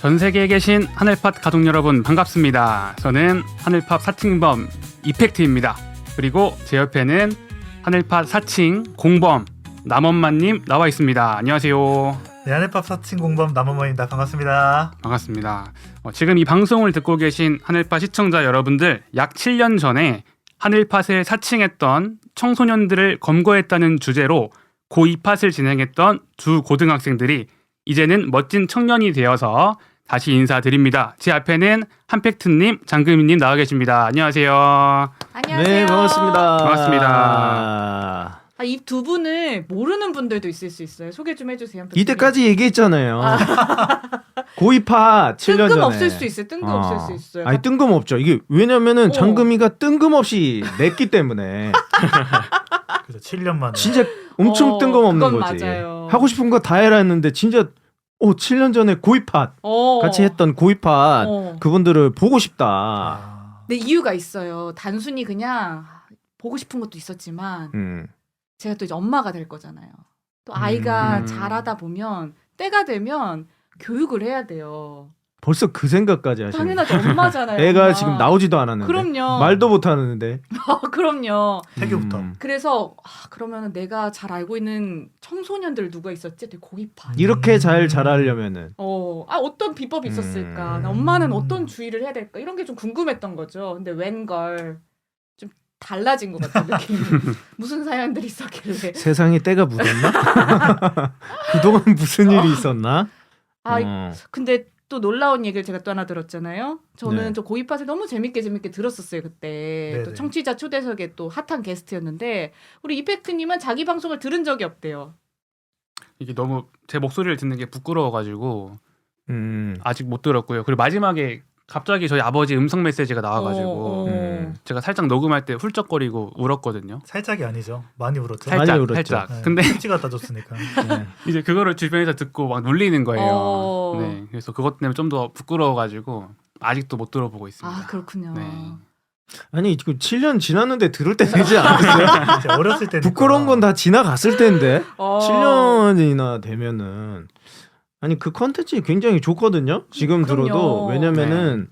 전 세계에 계신 하늘팟 가족 여러분 반갑습니다. 저는 하늘팟 사칭범 이펙트입니다. 그리고 제 옆에는 하늘팟 사칭 공범 남엄마님 나와 있습니다. 안녕하세요. 네, 하늘팟 사칭 공범 남엄마입니다. 반갑습니다. 반갑습니다. 지금 이 방송을 듣고 계신 하늘팟 시청자 여러분들, 약 7년 전에 하늘팟을 사칭했던 청소년들을 검거했다는 주제로 고2팟을 진행했던 두 고등학생들이 이제는 멋진 청년이 되어서 다시 인사드립니다. 제 앞에는 한팩트님, 장금희님 나와 계십니다. 안녕하세요. 안녕하세요. 네, 반갑습니다. 반갑습니다. 이 두 분을 모르는 분들도 있을 수 있어요. 소개 좀 해주세요. 이때까지 얘기했잖아요. 고2파 7년 전에. 뜬금없을 수 있어요. 뜬금없을 수 있어요. 아니 뜬금없죠. 이게 왜냐면은 장금이가 뜬금없이 냈기 때문에 그래서 7년 만에 진짜 엄청 뜬금없는 그건 거지. 맞아요. 하고 싶은 거 다 해라 했는데 진짜 7년 전에 고2파 같이 했던 고2파 그분들을 보고 싶다. 근데 이유가 있어요. 단순히 그냥 보고 싶은 것도 있었지만 제가 또 이제 엄마가 될 거잖아요. 또 아이가 자라다 보면 때가 되면 교육을 해야 돼요. 벌써 그 생각까지 하시는. 당연하죠. 엄마잖아요. 애가 엄마. 지금 나오지도 않았는데. 그럼요. 말도 못 하는데. 그럼요. 태교부터. 그래서 그러면 내가 잘 알고 있는 청소년들 누가 있었지? 되게 고2파. 이렇게 잘 자라려면은 어떤 비법이 있었을까? 엄마는 어떤 주의를 해야 될까? 이런 게 좀 궁금했던 거죠. 근데 웬걸 좀 달라진 것 같아요. 느낌이. 무슨 사연들이 있었길래. 세상에 때가 묻었나? 그동안 무슨 일이 있었나? 근데 또 놀라운 얘기를 제가 또 하나 들었잖아요. 저는 네. 저 고2팟을 너무 재밌게 들었었어요. 그때. 네네. 또 청취자 초대석에 또 핫한 게스트였는데 우리 이펙트님은 자기 방송을 들은 적이 없대요. 이게 너무 제 목소리를 듣는 게 부끄러워가지고 음. 아직 못 들었고요. 그리고 마지막에 갑자기 저희 아버지 음성 메시지가 나와가지고 제가 살짝 녹음할 때 훌쩍거리고 울었거든요. 살짝이 아니죠. 많이 울었죠. 많이 살짝, 울었죠. 살짝. 네, 근데 치 갖다 줬으니까. 네. 이제 그거를 주변에서 듣고 막 놀리는 거예요. 네, 그래서 그것 때문에 좀 더 부끄러워가지고 아직도 못 들어보고 있습니다. 아 그렇군요. 네. 아니 지금 7년 지났는데 들을 때 되지 않았어요? 이제 어렸을 때 부끄러운 건 다 지나갔을 텐데 7년이나 어. 되면은 아니 그 컨텐츠 굉장히 좋거든요. 지금 그럼요. 들어도 왜냐면은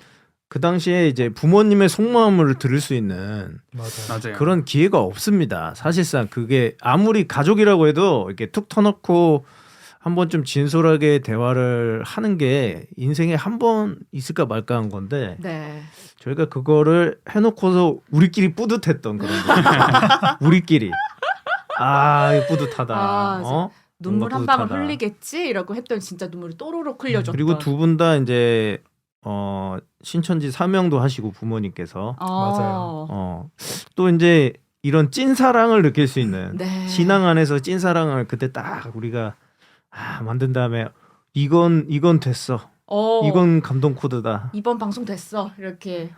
그 당시에 이제 부모님의 속마음을 들을 수 있는 맞아요. 그런 기회가 없습니다. 사실상 그게 아무리 가족이라고 해도 이렇게 툭 터놓고 한번 좀 진솔하게 대화를 하는 게 인생에 한 번 있을까 말까 한 건데 네. 저희가 그거를 해놓고서 우리끼리 뿌듯했던 그런 거. 우리끼리 뿌듯하다. 눈물 한 뭔가 방울 뿌듯하다. 흘리겠지 이라고 했던 진짜 눈물이 또로록 흘려줬던. 그리고 두 분 다 이제 신천지 사명도 하시고 부모님께서 맞아요. 또 이제 이런 찐 사랑을 느낄 수 있는 네. 신앙 안에서 찐 사랑을 그때 딱 우리가 만든 다음에 이건 됐어. 이건 감동 코드다. 이번 방송 됐어 이렇게.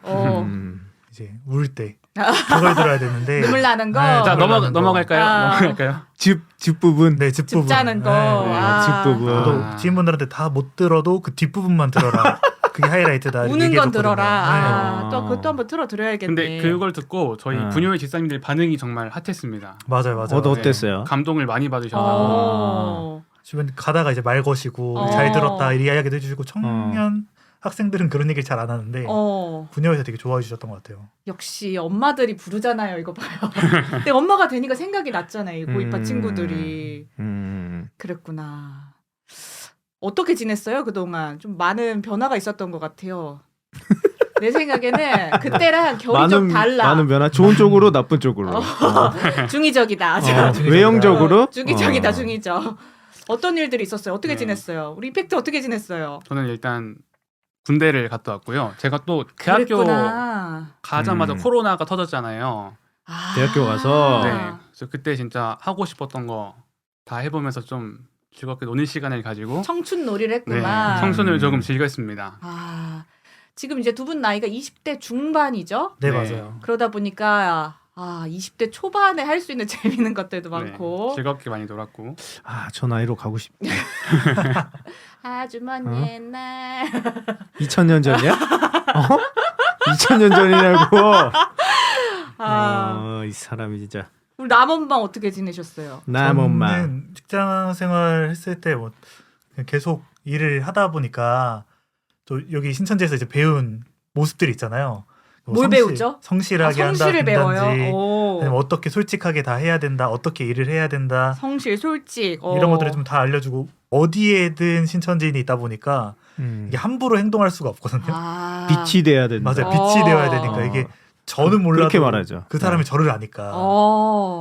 이제 울 때 그걸 들어야 되는데. 눈물 나는 거. 네, 자 넘어가는 넘어갈까요? 거. 넘어갈까요? 집 부분. 네, 집 부분. 집 짜는 거. 네. 집 부분. 또 지인분들한테 다 못 들어도 그 뒷부분만 들어라. 그게 하이라이트다. 우는 건 얘기해줬거든요. 들어라. 네. 또 그것도 한번 들어드려야겠네. 근데 그걸 듣고 저희 부녀의 집사님들 반응이 정말 핫했습니다. 맞아요. 어땠어요? 감동을 많이 받으셔서 주변 가다가 이제 말 거시고 어. 잘 들었다 이리 이야기도 해주시고 청년 학생들은 그런 얘기를 잘 안 하는데 부녀에서 되게 좋아해 주셨던 것 같아요. 역시 엄마들이 부르잖아요. 이거 봐요. 근데 엄마가 되니까 생각이 났잖아요. 이 고2파 친구들이. 그랬구나. 어떻게 지냈어요 그동안? 좀 많은 변화가 있었던 것 같아요. 내 생각에는 그때랑 결이 좀 달라. 많은 변화. 좋은 쪽으로 나쁜 쪽으로. 중의적이다. 외형적으로. 중의적이다. 중의적. 어떤 일들이 있었어요? 어떻게 지냈어요? 우리 이펙트 어떻게 지냈어요? 저는 일단 군대를 갔다 왔고요. 제가 또 대학교 그랬구나. 가자마자 코로나가 터졌잖아요. 대학교 가서. 네, 그래서 그때 진짜 하고 싶었던 거 다 해보면서 좀 즐겁게 노는 시간을 가지고 청춘 놀이를 네, 했구만. 청춘을 조금 즐겼습니다. 지금 이제 두 분 나이가 20대 중반이죠? 네, 네. 맞아요. 그러다 보니까 20대 초반에 할 수 있는 재미있는 것들도 많고. 네, 즐겁게 많이 놀았고. 저 나이로 가고 싶다. 아주 먼 옛날. 2000년 전이야? 2000년 전이라고. 이 사람이 진짜. 우리 남원방 어떻게 지내셨어요? 남엄마. 저는 직장 생활 했을 때 뭐 계속 일을 하다 보니까 또 여기 신천지에서 이제 배운 모습들이 있잖아요. 뭐 뭘 배우죠? 성실하게 성실을 한다든지 배워요. 오. 아니면 어떻게 솔직하게 다 해야 된다, 어떻게 일을 해야 된다 성실, 솔직 이런 것들을 좀 다 알려주고 어디에든 신천지인이 있다 보니까 이게 함부로 행동할 수가 없거든요. 아. 빛이 돼야 된다. 맞아요, 빛이 되어야 되니까 이게 저는 몰라도 그렇게 말하죠. 그 사람이 저를 아니까.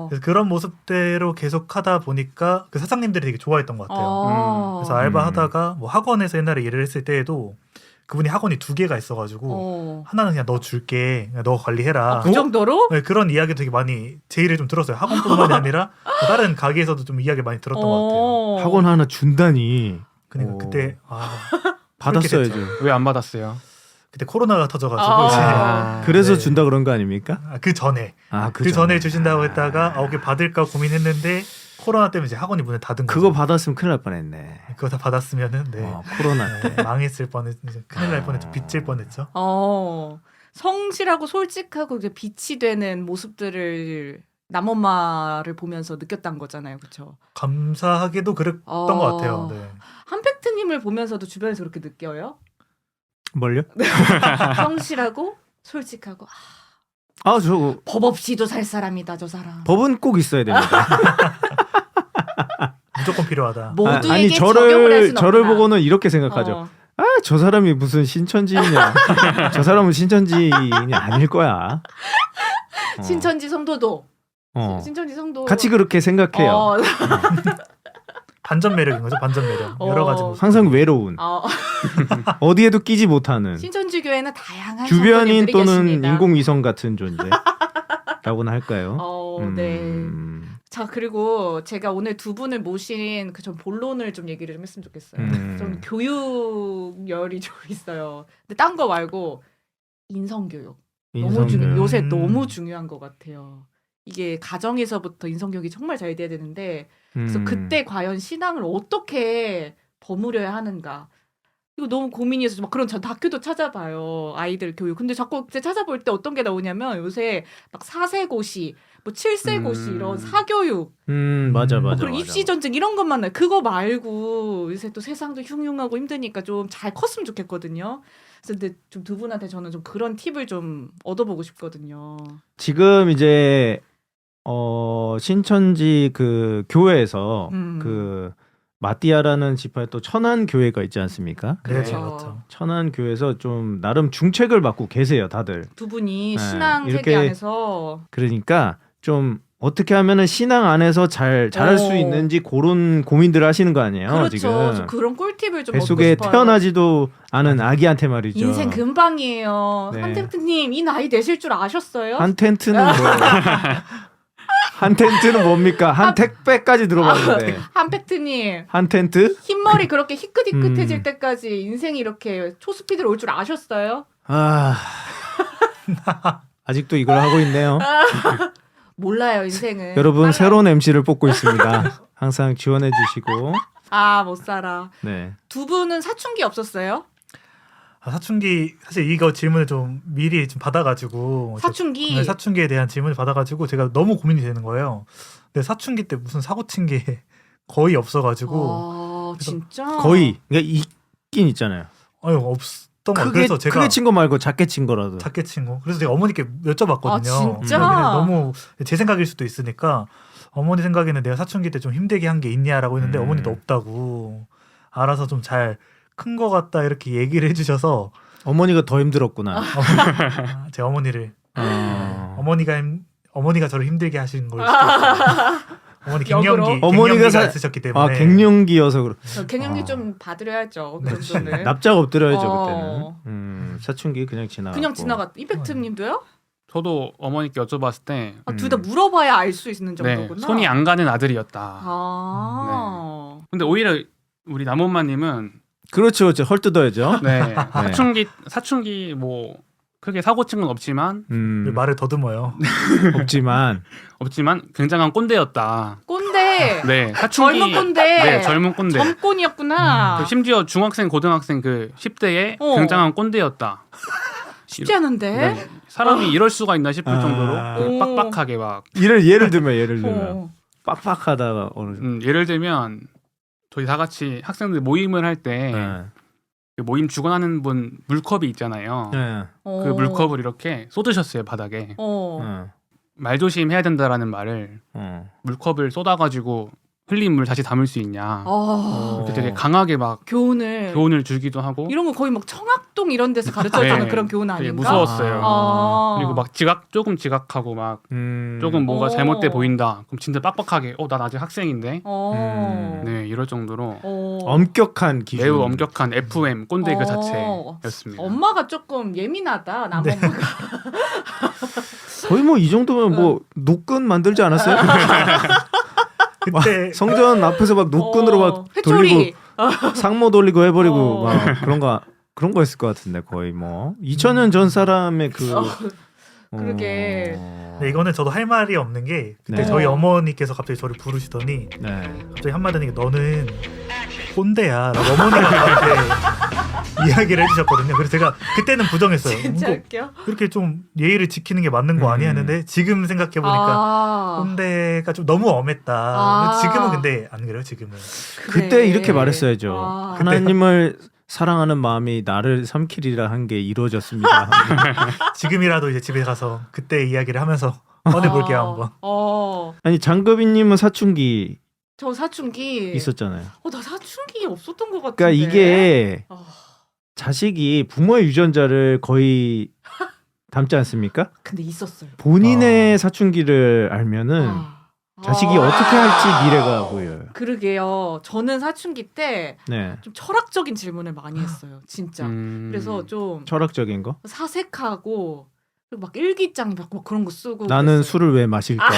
그래서 그런 모습대로 계속하다 보니까 그 사장님들이 되게 좋아했던 것 같아요. 그래서 알바하다가 뭐 학원에서 옛날에 일을 했을 때에도 그분이 학원이 2개가 있어가지고 하나는 그냥 너 줄게, 그냥 너 관리해라. 그 정도로? 네, 그런 이야기 되게 많이 제 일을 좀 들었어요. 학원뿐만이 아니라 다른 가게에서도 좀 이야기 많이 들었던 것 같아요. 학원 하나 준다니. 그러니까 오. 그때 받았어야죠. 왜 안 받았어요? 그때 코로나가 터져가지고 이제 그래서 네. 준다 그런 거 아닙니까? 그 전에 그 전에 주신다고 했다가 어떻게 받을까 고민했는데 코로나 때문에 이제 학원이 문을 닫은 거죠. 그거 받았으면 큰일 날 뻔했네. 그거 다 받았으면은 네. 코로나 때. 망했을 뻔했, 큰일 날 뻔했죠. 빚질 뻔했죠. 성실하고 솔직하고 이제 빛이 되는 모습들을 남엄마를 보면서 느꼈던 거잖아요, 그렇죠? 감사하게도 그랬던 것 같아요. 네. 한팩트님을 보면서도 주변에서 그렇게 느껴요? 뭘요? 성실하고 솔직하고 저 법 없이도 살 사람이다, 저 사람. 법은 꼭 있어야 됩니다. 무조건 필요하다. 모두에게 적용을 할 수는 저를 없구나. 보고는 이렇게 생각하죠. 저 사람이 무슨 신천지냐? 저 사람은 신천지인이 아닐 거야. 신천지 성도도. 신천지 성도. 같이 그렇게 생각해요. 반전 매력인 거죠. 반전 매력. 여러 가지 모습. 항상 외로운. 어디에도 끼지 못하는. 신천지 교회는 다양한 주변인 성도님들이 또는 계십니다. 인공위성 같은 존재라고나 할까요? 네. 자, 그리고 제가 오늘 두 분을 모신 그 전 본론을 좀 얘기를 좀 했으면 좋겠어요. 저는 교육열이 좀 있어요. 근데 딴 거 말고 인성교육. 너무 중요. 요새 너무 중요한 것 같아요. 이게 가정에서부터 인성교육이 정말 잘 돼야 되는데 그래서 그때 과연 신앙을 어떻게 버무려야 하는가. 이거 너무 고민이어서 막 그런 다큐도 찾아봐요. 아이들 교육. 근데 자꾸 찾아볼 때 어떤 게 나오냐면 요새 막 4세고시, 뭐 7세고시 이런 사교육. 맞아. 그리고 입시 전쟁 이런 것만 나요. 그거 말고 요새 또 세상도 흉흉하고 힘드니까 좀 잘 컸으면 좋겠거든요. 그래서 근데 좀 두 분한테 저는 좀 그런 팁을 좀 얻어보고 싶거든요. 지금 이제 신천지 그 교회에서 그 마띠아라는 지파에 또 천안 교회가 있지 않습니까? 네, 그렇죠. 그렇죠. 천안 교회에서 좀 나름 중책을 맡고 계세요, 다들. 두 분이 네, 신앙 세계 이렇게 안에서 그러니까 좀 어떻게 하면은 신앙 안에서 잘할 수 있는지 그런 고민들을 하시는 거 아니에요, 그렇죠. 지금. 좀 그런 꿀팁을 좀 얻고 뱃속에 싶어요. 태어나지도 않은 아기한테 말이죠. 인생 금방이에요. 네. 한템트님 이 나이 되실 줄 아셨어요? 한 텐트는 뭐 한 텐트는 뭡니까? 한 택배까지 들어봤는데. 한팩트님 한 텐트? 흰머리 그렇게 희끗희끗해질 때까지 인생이 이렇게 초스피드로 올 줄 아셨어요? 아직도 이걸 하고 있네요. 몰라요 인생은. 여러분 빨라요. 새로운 MC를 뽑고 있습니다. 항상 지원해 주시고. 못 살아. 네. 두 분은 사춘기 없었어요? 사춘기 사실 이거 질문을 좀 미리 좀 받아가지고 사춘기? 네, 사춘기에 대한 질문을 받아가지고 제가 너무 고민이 되는 거예요. 근데 사춘기 때 무슨 사고 친 게 거의 없어가지고 진짜? 거의 그러니까 있긴 있잖아요. 없었던 거. 그래서 제가 크게 친 거 말고 작게 친 거라도. 작게 친 거. 그래서 제가 어머니께 여쭤봤거든요. 진짜? 근데 너무 제 생각일 수도 있으니까 어머니 생각에는 내가 사춘기 때 좀 힘들게 한 게 있냐라고 했는데 어머니도 없다고 알아서 좀 잘 큰 거 같다 이렇게 얘기를 해주셔서 어머니가 더 힘들었구나. 제 어머니를 어머니가 저를 힘들게 하신 걸 수도 있어요. 어머니 갱년기 어머니가 갱년기가 있으셨기 때문에 갱년기여서 갱년기 좀 봐드려야죠. 네. 그 정도는. 납작 엎드려야죠 그때는. 사춘기 그냥 지나갔고. 그냥 지나갔. 이펙트님도요? 저도 어머니께 여쭤봤을 때 둘 다 물어봐야 알 수 있는 네, 정도구나. 손이 안 가는 아들이었다. 근데 오히려 우리 남엄마님은 그렇죠. 헐 뜯어야죠. 네, 사춘기 뭐 크게 사고 친 건 없지만 말을 더듬어요. 없지만 굉장한 꼰대였다. 꼰대. 네, 사춘기 젊은 꼰대. 네, 젊은 꼰대. 점꼰이었구나. 심지어 중학생, 고등학생 그 10대에 굉장한 꼰대였다. 쉽지 않은데. 네, 사람이 이럴 수가 있나 싶을 정도로 그 오. 빡빡하게 막 예를 들면 빡빡하다가 예를 들면 저희 다 같이 학생들 모임을 할 때 네. 그 모임 주관하는 분 물컵이 있잖아요. 네. 그 물컵을 이렇게 쏟으셨어요 바닥에. 어. 말조심 해야 된다라는 말을 어. 물컵을 쏟아가지고 흘린 물 다시 담을 수 있냐. 어. 그때 되게 강하게 막 교훈을 교훈을 주기도 하고. 이런 거 거의 막 청학동 이런 데서 가르쳐주는 네. 그런 교훈 되게 아닌가? 무서웠어요. 아. 그리고 막 조금 지각하고 막 조금 뭔가 어. 잘못돼 보인다. 그럼 진짜 빡빡하게 난 아직 학생인데. 어. 네 이럴 정도로 엄격한 기준. 매우 엄격한 FM 꼰대 그 어. 자체였습니다. 엄마가 조금 예민하다. 남 네. 엄마가. 거의 뭐 이 정도면 뭐 노끈 만들지 않았어요? 그때 성전 앞에서 막 노끈으로 막 돌리고 회초리. 상모 돌리고 해버리고 어. 막 그런 거였을 것 같은데 거의 뭐 2000년 전 사람의 그 그러게. 네, 이거는 저도 할 말이 없는 게 그때 네. 저희 어머니께서 갑자기 저를 부르시더니 네. 갑자기 한마디 하는 게 너는 꼰대야 라고 어머니가 저한테 이야기를 해주셨거든요. 그래서 제가 그때는 부정했어요. 진짜 이거 웃겨. 그렇게 좀 예의를 지키는 게 맞는 거 아니야 했는데 지금 생각해보니까 아. 꼰대가 좀 너무 엄했다. 아. 지금은 근데 안 그래요. 지금은. 그래. 그때 이렇게 말했어야죠. 아. 하나님을 사랑하는 마음이 나를 삼키리라 한 게 이루어졌습니다. 지금이라도 이제 집에 가서 그때 이야기를 하면서 꺼내볼게요 한번. 아니 장급이님은 사춘기 저 사춘기. 있었잖아요. 나 사춘기 없었던 것 같은데. 그러니까 이게 어. 자식이 부모의 유전자를 거의 담지 않습니까? 근데 있었어요. 본인의 사춘기를 알면은 아. 자식이 어떻게 할지 미래가 보여요. 그러게요. 저는 사춘기 때 좀 네. 철학적인 질문을 많이 했어요. 진짜. 그래서 좀 철학적인 거? 사색하고 그리고 막 일기장 막 그런 거 쓰고. 나는 그랬어요. 술을 왜 마실까?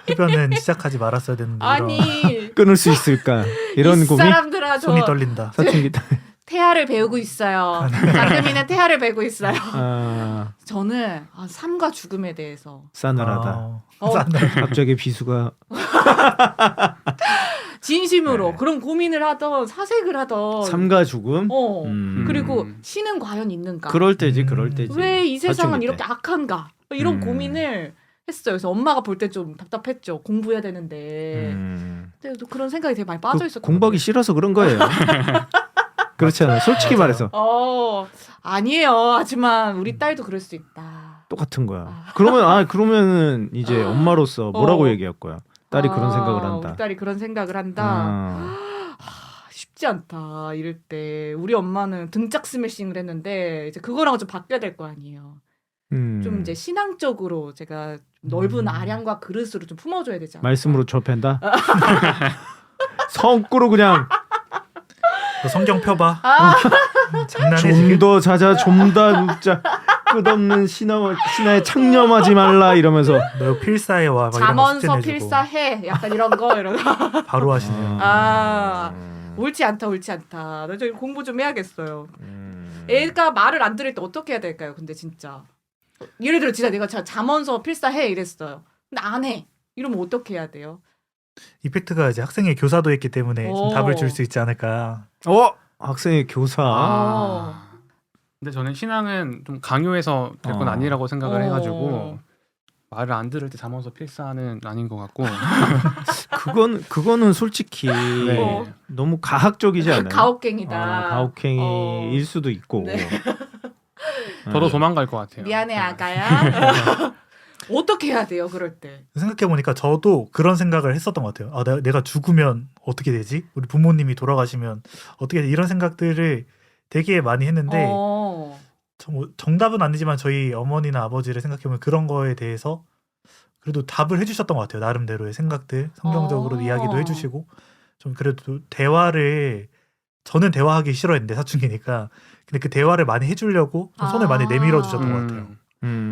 흡연은 시작하지 말았어야 되는데 아니 끊을 수 있을까? 이런 이 고민? 사람들아 저 손이 떨린다. 사춘기 때. 태아를 배우고 있어요. 장금이는 태아를 배우고 있어요. 아, 저는 삶과 죽음에 대해서 싸늘하다. 싸늘하다. 갑자기 비수가 진심으로 네. 그런 고민을 하던 사색을 하던. 삶과 죽음? 어. 음. 그리고 신은 과연 있는가? 그럴 때지, 그럴 때지. 왜 이 세상은 사춘기 때. 이렇게 악한가? 이런 음. 고민을 했어요. 그래서 엄마가 볼 때 좀 답답했죠. 공부해야 되는데. 근데 또 그런 생각이 되게 많이 빠져 있었거든요. 공부하기 싫어서 그런 거예요. 그렇지 않아요? 솔직히 말해서 아니에요. 하지만 우리 딸도 그럴 수 있다. 똑같은 거야. 그러면은 이제 엄마로서 뭐라고 얘기할 거야? 딸이 그런 생각을 한다. 우리 딸이 그런 생각을 한다. 아. 쉽지 않다. 이럴 때 우리 엄마는 등짝 스매싱을 했는데 이제 그거랑 좀 바뀌어야 될 거 아니에요. 좀 이제 신앙적으로 제가 넓은 아량과 그릇으로 좀 품어줘야 되지 않을까. 말씀으로 접한다. 성구로 그냥 너 성경 펴봐. 장난해 좀 지금. 더 자자, 좀 더 눕자. 끝없는 신화에 창념하지 말라 이러면서 너 필사해 와. 막 이런 거 잠언서 숙제내주고. 필사해. 약간 이런 거 이런 거. 바로 하시네요. 옳지 않다. 나 저 공부 좀 해야겠어요. 애가 말을 안 들을 때 어떻게 해야 될까요? 근데 진짜 예를 들어 진짜 내가 잠언서 필사해 이랬어요. 근데 안 해. 이러면 어떻게 해야 돼요? 이펙트가 이제 학생의 교사도 했기 때문에 좀 오. 답을 줄 수 있지 않을까. 학생의 교사. 근데 저는 신앙은 좀 강요해서 될 건 아니라고 생각을 해가지고 말을 안 들을 때 잠언서 필사는 아닌 것 같고. 그거는 솔직히 네. 너무 가학적이지 않아요? 가혹행위다. 가혹행위일 수도 있고. 네. 저도 도망갈 것 같아요. 미안해 아가야. 어떻게 해야 돼요 그럴 때? 생각해보니까 저도 그런 생각을 했었던 것 같아요. 내가 죽으면 어떻게 되지? 우리 부모님이 돌아가시면 어떻게 되지? 이런 생각들을 되게 많이 했는데 뭐 정답은 아니지만 저희 어머니나 아버지를 생각해보면 그런 거에 대해서 그래도 답을 해주셨던 것 같아요. 나름대로의 생각들 성경적으로 이야기도 해주시고 좀 그래도 저는 대화하기 싫어했는데 사춘기니까 근데 그 대화를 많이 해주려고 좀 손을 많이 내밀어 주셨던 것 같아요.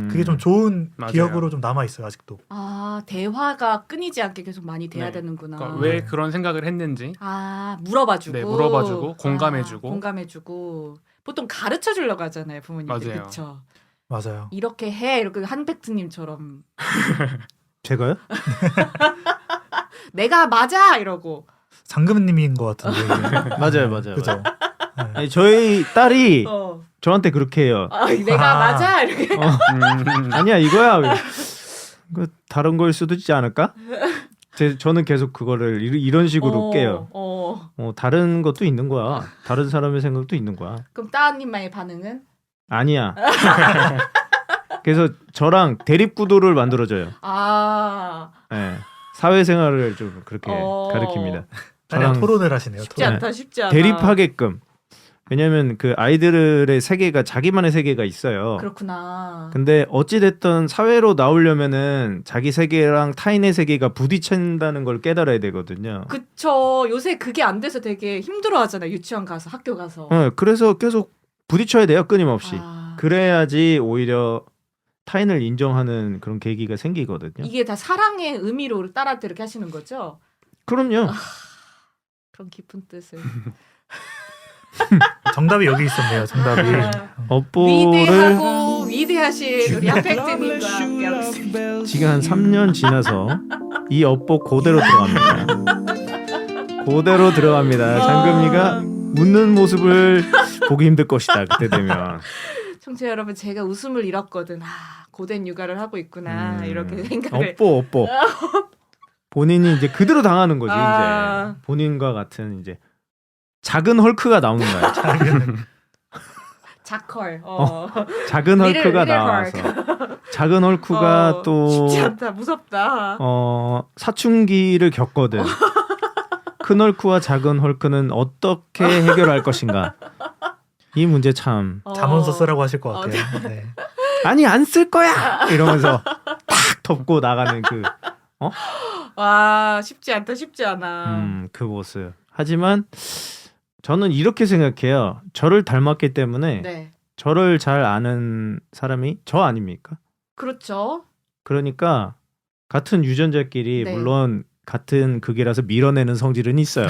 그게 좀 좋은 맞아요. 기억으로 좀 남아 있어요 아직도. 대화가 끊이지 않게 계속 많이 돼야 네. 되는구나. 그러니까 왜 그런 생각을 했는지 물어봐주고. 네, 물어봐주고 공감해주고. 공감해주고. 보통 가르쳐 주려고 하잖아요 부모님들. 맞아요. 그쵸? 맞아요. 이렇게 해 이렇게 한백트님처럼 제가요? 내가 맞아 이러고. 장금님인 것 같은데. 맞아요. 그죠. 아니, 저희 딸이 어. 저한테 그렇게 해요. 내가 맞아 이렇게. 아니야 이거야. 그 다른 거일 수도 있지 않을까? 저는 계속 그거를 이런 식으로 깨요. 다른 것도 있는 거야. 다른 사람의 생각도 있는 거야. 그럼 따님만의 반응은? 아니야. 그래서 저랑 대립 구도를 만들어줘요. 아, 네. 사회생활을 좀 그렇게 어. 가르칩니다. 그냥 저랑 토론을 하시네요. 쉽지 토론. 않다, 쉽지 않아. 대립하게끔. 왜냐면 그 아이들의 세계가 자기만의 세계가 있어요. 그렇구나. 근데 어찌 됐든 사회로 나오려면은 자기 세계랑 타인의 세계가 부딪힌다는 걸 깨달아야 되거든요. 그쵸. 요새 그게 안 돼서 되게 힘들어하잖아요. 유치원 가서, 학교 가서. 그래서 계속 부딪혀야 돼요, 끊임없이. 아, 그래야지 오히려 타인을 인정하는 그런 계기가 생기거든요. 이게 다 사랑의 의미로 딸한테 이렇게 하시는 거죠? 그럼요. 그런 깊은 뜻을. 정답이 여기 있었네요. 정답이. 업보를 위대하고 위대하신 우리 핫팩트님과 함께하고 있습니다. 지금 한 3년 지나서 이 업보 그대로 들어갑니다. 그대로 들어갑니다. 장금이가 웃는 모습을 보기 힘들 것이다. 그때 되면. 청취자 여러분, 제가 웃음을 잃었거든. 고된 육아를 하고 있구나. 이렇게 생각을. 업보. 본인이 이제 그대로 당하는 거지. 아. 이제 본인과 같은 이제 작은 헐크가 나오는 거야. 자컬. 작은 헐크가 리틀 나와서 작은 헐크가 또 쉽지 않다. 무섭다. 사춘기를 겪거든. 큰 헐크와 작은 헐크는 어떻게 해결할 것인가? 이 문제 참. 잠원서 쓰라고 하실 것 같아요. 네. 네. 아니 안 쓸 거야 이러면서 탁 덮고 나가는 와, 쉽지 않다. 쉽지 않아. 그 모습. 하지만 저는 이렇게 생각해요. 저를 닮았기 때문에 네. 저를 잘 아는 사람이 저 아닙니까? 그렇죠. 그러니까 같은 유전자끼리 네. 물론 같은 극이라서 밀어내는 성질은 있어요.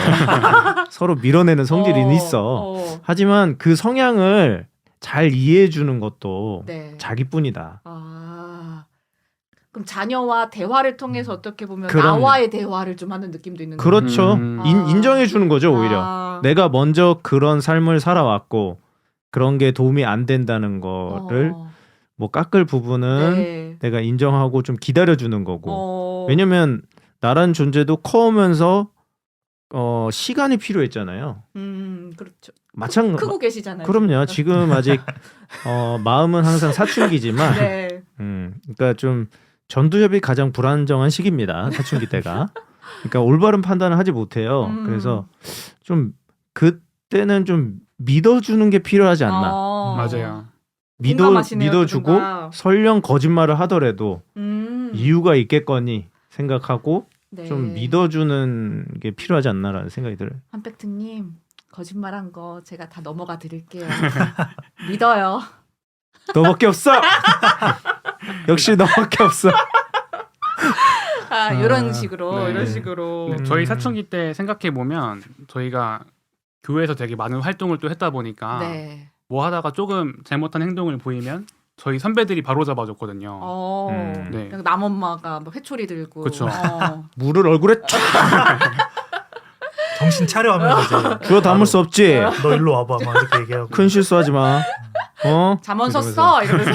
서로 밀어내는 성질은 있어. 하지만 그 성향을 잘 이해해 주는 것도 네. 자기뿐이다. 그럼 자녀와 대화를 통해서 어떻게 보면 그럼요. 나와의 대화를 좀 하는 느낌도 있는 거예요. 그렇죠. 음. 인정해 주는 거죠, 오히려. 내가 먼저 그런 삶을 살아왔고 그런 게 도움이 안 된다는 거를 뭐 깎을 부분은 네. 내가 인정하고 좀 기다려 주는 거고. 왜냐면 나란 존재도 커오면서 시간이 필요했잖아요. 그렇죠. 크고 계시잖아요. 그럼요. 지금 아직 마음은 항상 사춘기지만 네. 그러니까 좀 전두엽이 가장 불안정한 시기입니다. 사춘기 때가. 그러니까 올바른 판단을 하지 못해요. 그래서 좀 그때는 좀 믿어주는 게 필요하지 않나. 맞아요. 공감하시네요, 믿어주고 누군가. 설령 거짓말을 하더라도 이유가 있겠거니 생각하고 네. 좀 믿어주는 게 필요하지 않나라는 생각이 들어요. 한팩트님, 거짓말한 거 제가 다 넘어가 드릴게요. 믿어요. 너밖에 없어. 역시 너밖에 없어. 이런 식으로 네. 이런 식으로. 네, 저희 사춘기 때 생각해 보면 저희가 교회에서 되게 많은 활동을 또 했다 보니까 네. 뭐 하다가 조금 잘못한 행동을 보이면 저희 선배들이 바로 잡아줬거든요. 네. 그냥 남 엄마가 막 회초리 들고. 그쵸. 물을 얼굴에 쫙 정신 차려 하면서 이제 주워 담을 수 없지. 너 일로 와봐 막 이렇게 얘기하고. 큰 실수하지 마. 잠원서 이러면서. 써 이러면서.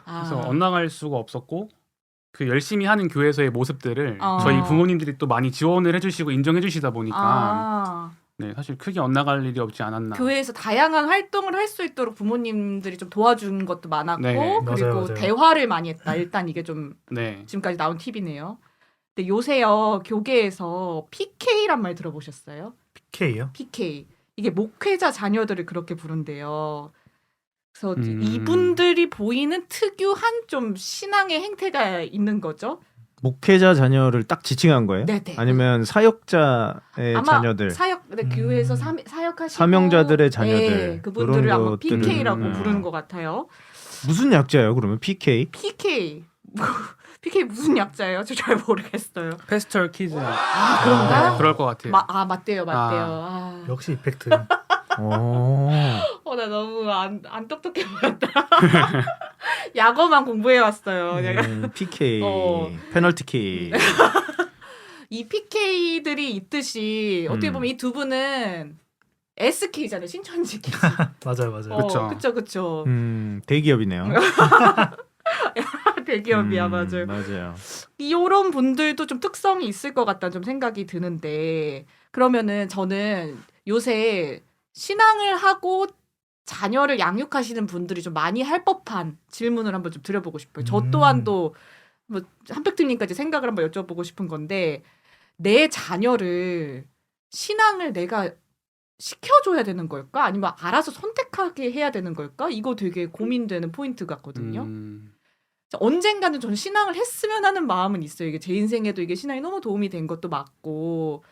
그래서 엇나갈 수가 없었고 그 열심히 하는 교회에서의 모습들을 어. 저희 부모님들이 또 많이 지원을 해주시고 인정해주시다 보니까 아, 네, 사실 크게 엇나갈 일이 없지 않았나. 교회에서 다양한 활동을 할 수 있도록 부모님들이 좀 도와준 것도 많았고 네. 그리고 맞아요. 대화를 많이 했다. 일단 이게 좀 네. 지금까지 나온 팁이네요. 근데 요새요 교계에서 PK란 말 들어보셨어요? K요? PK 이게 목회자 자녀들을 그렇게 부른대요. 그래서 음. 이분들이 보이는 특유한 좀 신앙의 행태가 있는 거죠. 목회자 자녀를 딱 지칭한 거예요? 네네. 아니면 사역자의 아마 자녀들, 사역 교회에서 사역하시고 사명자들의 자녀들 네, 그분들을 그런 아마 것들을, PK라고 부르는 것 같아요. 무슨 약자예요? 그러면 PK? PK PK 무슨 약자예요? 저 잘 모르겠어요. 페스털 키즈. 그런가? 그럴 것 같아요. 맞대요. 아. 역시 이펙트. 나 너무 안 똑똑해 보였다. 약어만 공부해 왔어요. PK, 어. 페널티 킥. 이 PK들이 있듯이 어떻게 보면 이 두 분은 SK잖아요. 신천지 K. 맞아요. 그쵸. 그쵸. 대기업이네요. 대기업이야 맞아요. 맞아요. 이런 분들도 좀 특성이 있을 것 같다는 좀 생각이 드는데 그러면은 저는 요새 신앙을 하고 자녀를 양육하시는 분들이 좀 많이 할 법한 질문을 한번 좀 드려보고 싶어요. 저 또한도 뭐 한팩트님까지 생각을 한번 여쭤보고 싶은 건데 내 자녀를 신앙을 내가 시켜줘야 되는 걸까? 아니면 알아서 선택하게 해야 되는 걸까? 이거 되게 고민되는 포인트 같거든요. 언젠가는 저는 신앙을 했으면 하는 마음은 있어요. 이게 제 인생에도 이게 신앙이 너무 도움이 된 것도 맞고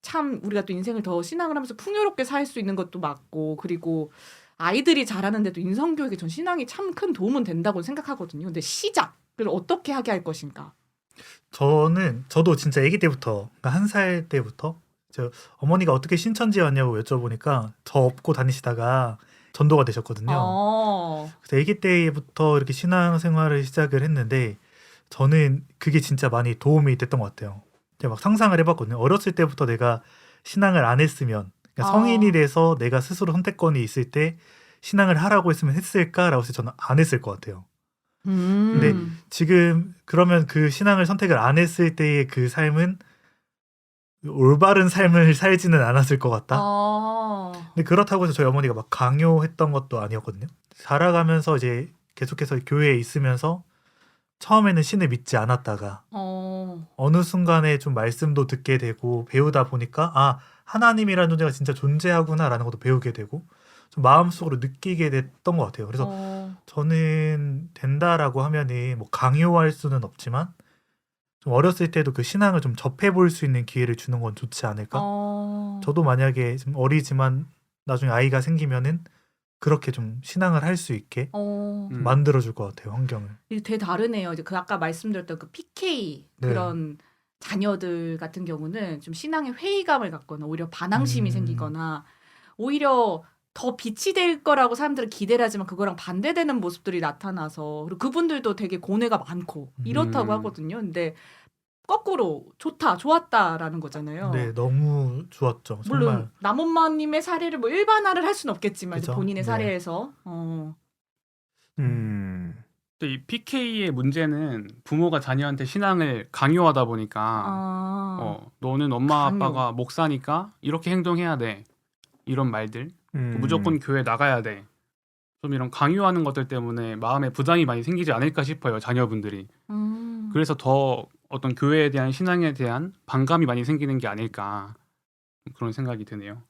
참 우리가 또 인생을 더 신앙을 하면서 풍요롭게 살 수 있는 것도 맞고 그리고 아이들이 자라는데도 인성교육에 전 신앙이 참 큰 도움은 된다고 생각하거든요. 근데 시작을 어떻게 하게 할 것인가? 저도 진짜 아기 때부터, 그러니까 1살 때부터 저 어머니가 어떻게 신천지에 왔냐고 여쭤보니까 저 업고 다니시다가 전도가 되셨거든요. 그래서 아기 때부터 이렇게 신앙생활을 시작을 했는데 저는 그게 진짜 많이 도움이 됐던 것 같아요. 제가 막 상상을 해봤거든요. 어렸을 때부터 내가 신앙을 안 했으면, 그러니까 성인이 돼서 내가 스스로 선택권이 있을 때 신앙을 하라고 했으면 했을까라고 해서 저는 안 했을 것 같아요. 근데 지금 그러면 그 신앙을 선택을 안 했을 때의 그 삶은 올바른 삶을 살지는 않았을 것 같다. 근데 그렇다고 해서 저희 어머니가 막 강요했던 것도 아니었거든요. 자라가면서 이제 계속해서 교회에 있으면서 처음에는 신을 믿지 않았다가 어느 순간에 좀 말씀도 듣게 되고 배우다 보니까 아 하나님이라는 존재가 진짜 존재하구나라는 것도 배우게 되고 좀 마음속으로 느끼게 됐던 것 같아요. 그래서 저는 된다라고 하면은 뭐 강요할 수는 없지만 좀 어렸을 때도 그 신앙을 좀 접해볼 수 있는 기회를 주는 건 좋지 않을까? 저도 만약에 좀 어리지만 나중에 아이가 생기면은 그렇게 좀 신앙을 할 수 있게 만들어줄 것 같아요, 환경을. 이게 되게 다르네요. 이제 그 아까 말씀드렸던 그 PK 그런 자녀들 같은 경우는 좀 신앙의 회의감을 갖거나 오히려 반항심이 생기거나 오히려 더 빛이 될 거라고 사람들은 기대를 하지만 그거랑 반대되는 모습들이 나타나서 그리고 그분들도 되게 고뇌가 많고 이렇다고 하거든요. 근데 거꾸로 좋았다라는 거잖아요. 네, 너무 좋았죠. 정말. 물론 남엄마님의 사례를 뭐 일반화를 할 수는 없겠지만 이제 그죠? 본인의 네. 사례에서 또 이 PK의 문제는 부모가 자녀한테 신앙을 강요하다 보니까 너는 엄마 강요. 아빠가 목사니까 이렇게 행동해야 돼. 이런 말들. 무조건 교회 나가야 돼. 좀 이런 강요하는 것들 때문에 마음에 부담이 많이 생기지 않을까 싶어요. 자녀분들이. 그래서 더 어떤 교회에 대한 신앙에 대한 반감이 많이 생기는 게 아닐까. 그런 생각이 드네요.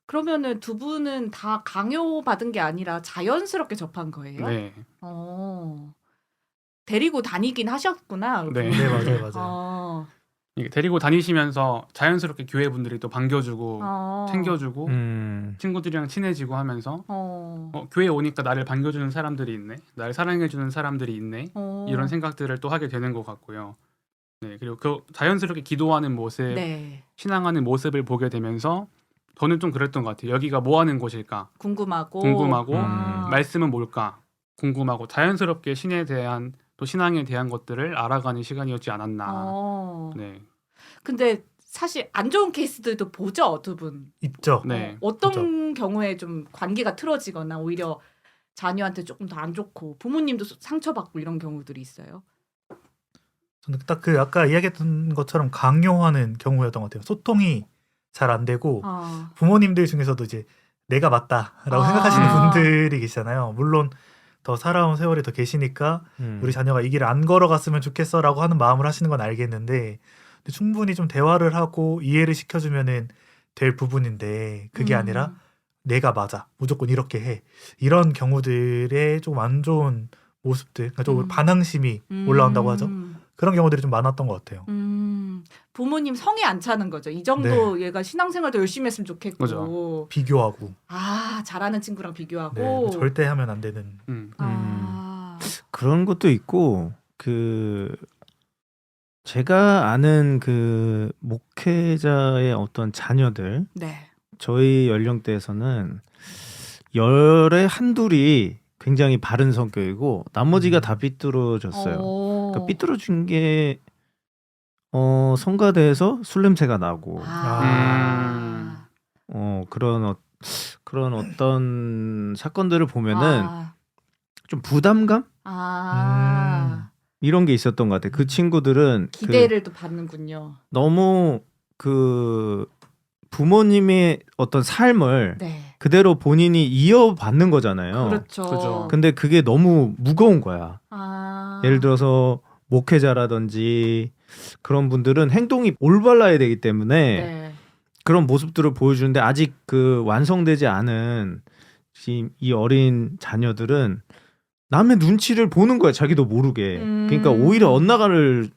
그러면은 두 분은 다 강요받은 게 아니라 자연스럽게 접한 거예요? 네. 데리고 다니긴 하셨구나. 네. 네, 맞아요. 이게 데리고 다니시면서 자연스럽게 교회 분들이 또 반겨주고 챙겨주고 친구들이랑 친해지고 하면서 교회 오니까 나를 반겨주는 사람들이 있네, 나를 사랑해주는 사람들이 있네, 이런 생각들을 또 하게 되는 것 같고요. 네, 그리고 그 자연스럽게 기도하는 모습, 네. 신앙하는 모습을 보게 되면서 저는 좀 그랬던 것 같아요. 여기가 뭐 하는 곳일까 궁금하고 말씀은 뭘까 궁금하고 자연스럽게 신에 대한 또 신앙에 대한 것들을 알아가는 시간이었지 않았나. 네. 근데 사실 안 좋은 케이스들도 보죠, 두 분. 있죠. 네. 어떤 그죠. 경우에 좀 관계가 틀어지거나 오히려 자녀한테 조금 더 안 좋고 부모님도 상처받고 이런 경우들이 있어요. 저는 딱 그 아까 이야기했던 것처럼 강요하는 경우였던 것 같아요. 소통이 잘 안 되고 부모님들 중에서도 이제 내가 맞다라고 생각하시는 분들이 계시잖아요. 물론 더 살아온 세월이 더 계시니까 우리 자녀가 이 길을 안 걸어갔으면 좋겠어라고 하는 마음을 하시는 건 알겠는데 근데 충분히 좀 대화를 하고 이해를 시켜주면은 될 부분인데 그게 아니라 내가 맞아 무조건 이렇게 해 이런 경우들의 좀 안 좋은 모습들, 그러니까 좀 반항심이 올라온다고 하죠. 그런 경우들이 좀 많았던 것 같아요. 부모님 성에 안 차는 거죠. 이 정도 얘가 신앙생활도 열심히 했으면 좋겠고. 그죠. 비교하고. 잘하는 친구랑 비교하고. 네, 절대 하면 안 되는. 그런 것도 있고 제가 아는 그 목회자의 어떤 자녀들 저희 연령대에서는 열의 한둘이 굉장히 바른 성격이고 나머지가 다 삐뚤어졌어요. 그러니까 삐뚤어진 게 성가대에서 술 냄새가 나고 그런 어떤 사건들을 보면은 좀 부담감? 이런 게 있었던 것 같아요. 그 친구들은 기대를 또 받는군요. 너무 그 부모님의 어떤 삶을 네. 그대로 본인이 이어받는 거잖아요. 그렇죠. 그죠. 근데 그게 너무 무거운 거야. 아. 예를 들어서 목회자라든지 그런 분들은 행동이 올바라야 되기 때문에 네. 그런 모습들을 보여주는데 아직 그 완성되지 않은 지금 이 어린 자녀들은 남의 눈치를 보는 거야. 자기도 모르게. 그러니까 오히려 엇나가는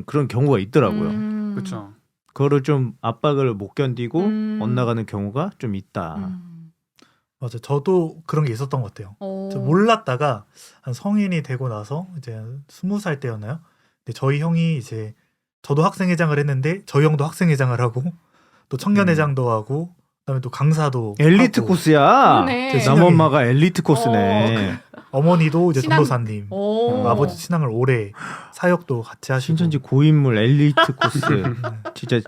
그런 경우가 있더라고요. 그렇죠. 그거를 좀 압박을 못 견디고 음. 엇나가는 경우가 좀 있다. 맞아. 저도 그런 게 있었던 것 같아요. 어. 저 몰랐다가 한 성인이 되고 나서 이제 20살 때였나요? 근데 저희 형이 이제 저도 학생회장을 했는데 저희 형도 학생회장을 하고 또 청년회장도 하고 그다음에 또 강사도 엘리트 하고 코스야. 그러네. 제 남엄마가 엘리트 코스네. 어머니도 이제 신앙- 전도사님, 오. 아버지 신앙을 오래 사역도 같이 하시고 신천지 고인물 엘리트 코스. 진짜